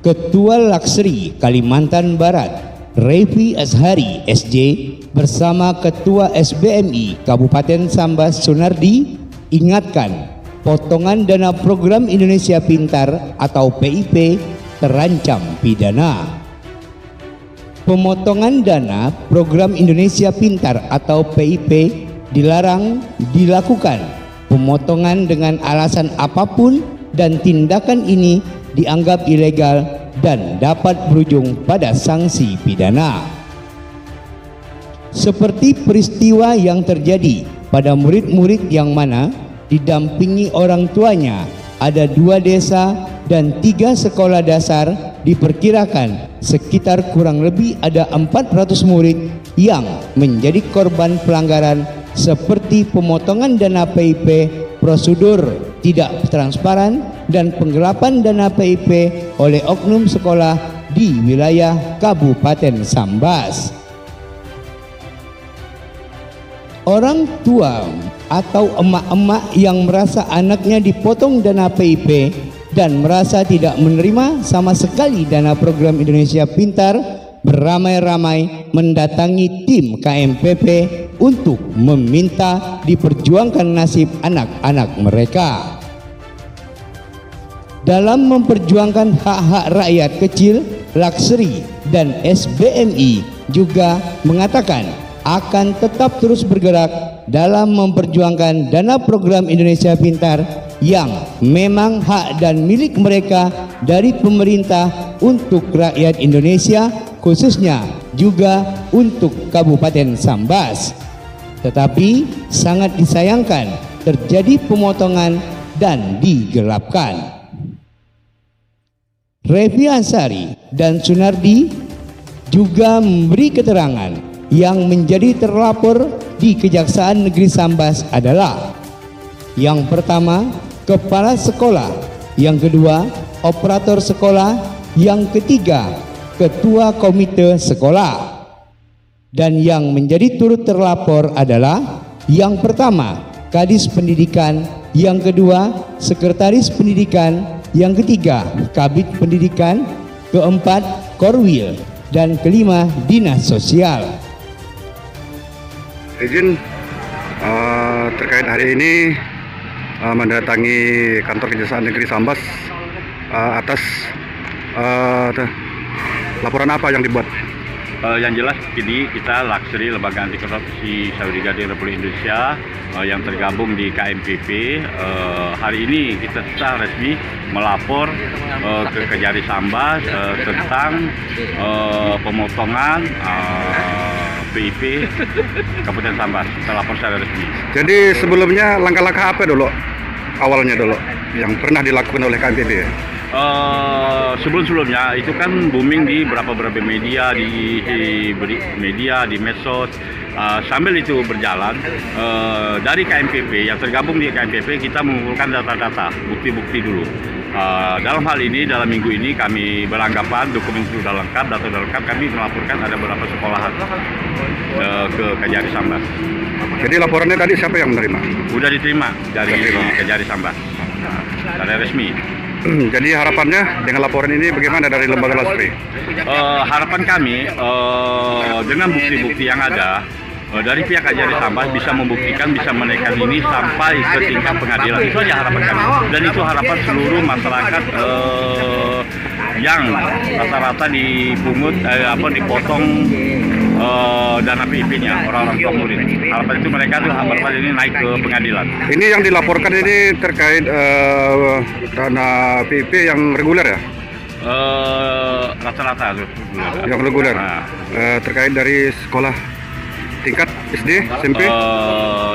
Ketua Laksri Kalimantan Barat, Revi Azhari SJ, bersama Ketua SBMI Kabupaten Sambas Sunardi ingatkan potongan dana program Indonesia Pintar atau PIP terancam pidana. Pemotongan dana program Indonesia Pintar atau PIP dilarang dilakukan. Pemotongan dengan alasan apapun dan tindakan ini dianggap ilegal dan dapat berujung pada sanksi pidana. Seperti peristiwa yang terjadi pada murid-murid yang mana didampingi orang tuanya, ada 2 desa dan 3 sekolah dasar, diperkirakan sekitar kurang lebih ada 400 murid yang menjadi korban pelanggaran seperti pemotongan dana PIP, prosedur tidak transparan, dan penggelapan dana PIP oleh oknum sekolah di wilayah Kabupaten Sambas. Orang tua atau emak-emak yang merasa anaknya dipotong dana PIP dan merasa tidak menerima sama sekali dana program Indonesia Pintar beramai-ramai mendatangi tim KMPP untuk meminta diperjuangkan nasib anak-anak mereka. Dalam memperjuangkan hak-hak rakyat kecil, Laksri dan SBMI juga mengatakan akan tetap terus bergerak dalam memperjuangkan dana program Indonesia Pintar yang memang hak dan milik mereka dari pemerintah untuk rakyat Indonesia, khususnya juga untuk Kabupaten Sambas. Tetapi sangat disayangkan terjadi pemotongan dan digelapkan. Revi Azhari dan Sunardi juga memberi keterangan yang menjadi terlapor di Kejaksaan Negeri Sambas adalah: yang pertama, kepala sekolah; yang kedua, operator sekolah; yang ketiga, ketua komite sekolah. Dan yang menjadi turut terlapor adalah yang pertama, Kadis Pendidikan; yang kedua, Sekretaris Pendidikan; yang ketiga, Kabid Pendidikan; keempat, Korwil; dan kelima, Dinas Sosial. Izin terkait hari ini mendatangi kantor Kejaksaan Negeri Sambas atas laporan apa yang dibuat? Yang jelas ini kita Laksri, Lembaga Anti Korupsi Saudi Brigade Republik Indonesia yang tergabung di KMPP, hari ini kita secara resmi melapor ke Kejari Sambas tentang pemotongan PIP Kabupaten Sambas. Kita lapor secara resmi. Jadi sebelumnya langkah-langkah apa dulu awalnya yang pernah dilakukan oleh KMPP? Sebelum-sebelumnya itu kan booming di beberapa media, di medsos. Sambil itu berjalan, dari KMPP yang tergabung di KMPP kita mengumpulkan data-data, bukti-bukti dulu. Dalam hal ini, dalam minggu ini kami beranggapan dokumen sudah lengkap, data sudah lengkap, kami melaporkan ada beberapa sekolahan ke Kejari Sambas. Jadi laporannya tadi siapa yang menerima? Sudah diterima dari Kejari Sambas, dari resmi. Jadi harapannya dengan laporan ini bagaimana dari Lembaga Laksri? Harapan kami dengan bukti-bukti yang ada dari pihak Kejari Sambas bisa membuktikan, bisa menaikkan ini sampai ke tingkat pengadilan. Itu aja harapan kami, dan itu harapan seluruh masyarakat yang rata-rata dipungut dipotong dana PIP-nya orang-orang tua murid. Harapan itu mereka tuh harapan ini naik ke pengadilan. Ini yang dilaporkan ini terkait dana PIP yang reguler ya? Rata-rata tuh yang reguler. Terkait dari sekolah tingkat SD, SMP?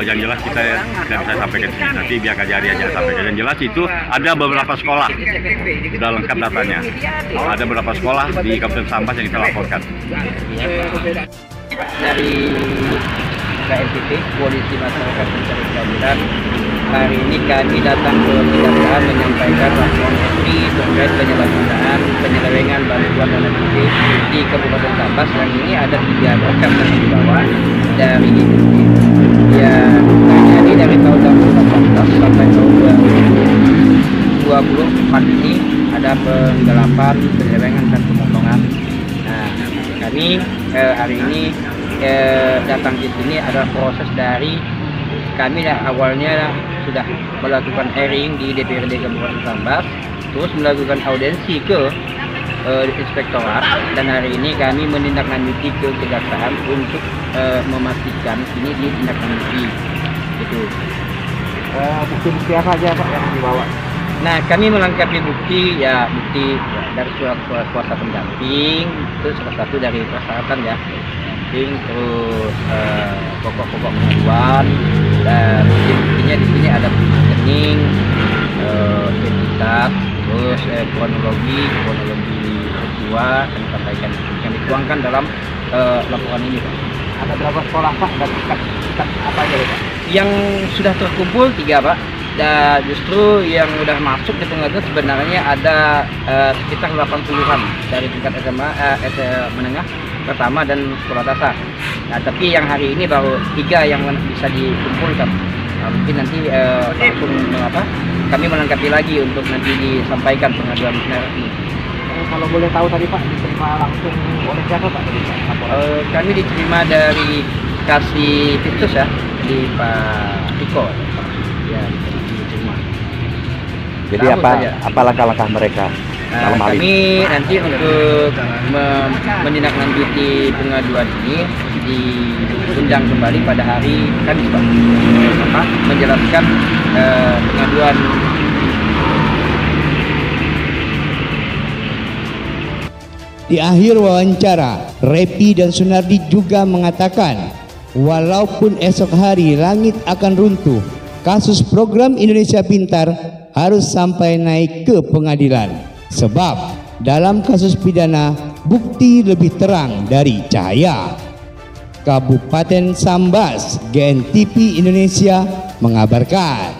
Yang jelas kita tidak bisa sampaikan sini, nanti biar Kejari aja sampaikan. Yang jelas itu ada beberapa sekolah, sudah lengkap datanya. Ada beberapa sekolah di Kabupaten Sambas yang kita laporkan. Dari KMPP, Polisi Masyarakat Pencari Keadilan, hari ini kami datang ke Kejaksaan menyampaikan laporan resmi terkait penyalahgunaan penyelewengan bantuan dana PIP di Kabupaten Sambas. Yang ini ada 3 berkas yang dibawa dari yang terjadi dari tahun 2018 sampai tahun 2022. 2024 ini ada penggelapan, penyelewengan dan pemotongan. Nah, kami hari ini datang di sini adalah proses dari kami yang awalnya sudah melakukan hearing di DPRD Kabupaten Sambas, terus melakukan audiensi ke inspektorat, dan hari ini kami menindaklanjuti ke kejaksaan untuk memastikan ini ditindaklanjuti. Gitu. Bukti-bukti apa aja Pak yang dibawa? Nah, kami melengkapi bukti dari surat kuasa pendamping, itu salah satu dari persyaratan ya. Terus pokok-pokok pengaduan, dan buktinya di sini ada bukti rekening, identitas, terus kronologi peristiwa kami sampaikan yang dituangkan dalam laporan ini, Pak. Ada berapa sekolah Pak dan tingkat apa aja Pak? Yang sudah terkumpul 3, Pak. Dan justru yang sudah masuk di pengaduan sebenarnya ada sekitar 80-an dari tingkat SMA menengah pertama dan sekolah dasar. Nah, tapi yang hari ini baru 3 yang bisa dikumpulkan. Nah, mungkin nanti langsung kami melengkapi lagi untuk nanti disampaikan pengaduan ini. Kalau boleh tahu tadi Pak, diterima langsung oleh siapa Pak? Kami diterima dari Kasih Titus ya, di Pak Tiko. Ya, diterima. Jadi apa langkah-langkah mereka? Kami nanti untuk menindaklanjuti pengaduan ini diundang kembali pada hari Kamis, Pak, menjelaskan pengaduan. Di akhir wawancara, Repi dan Sunardi juga mengatakan, walaupun esok hari langit akan runtuh, kasus program Indonesia Pintar harus sampai naik ke pengadilan. Sebab dalam kasus pidana, bukti lebih terang dari cahaya. Kabupaten Sambas, GNTV Indonesia mengabarkan.